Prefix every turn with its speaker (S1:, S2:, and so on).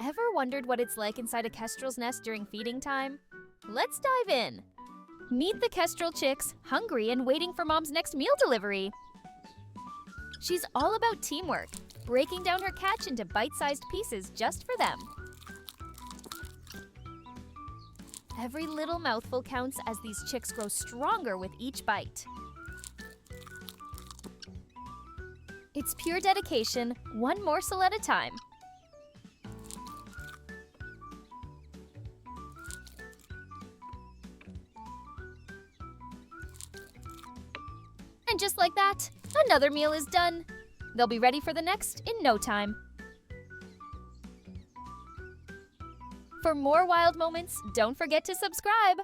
S1: Ever wondered what it's like inside a kestrel's nest during feeding time? Let's dive in. Meet the kestrel chicks, hungry and waiting for mom's next meal delivery. She's all about teamwork, breaking down her catch into bite-sized pieces just for them. Every little mouthful counts as these chicks grow stronger with each bite. It's pure dedication, one morsel at a time. And just like that, another meal is done. They'll be ready for the next in no time. For more wild moments, don't forget to subscribe.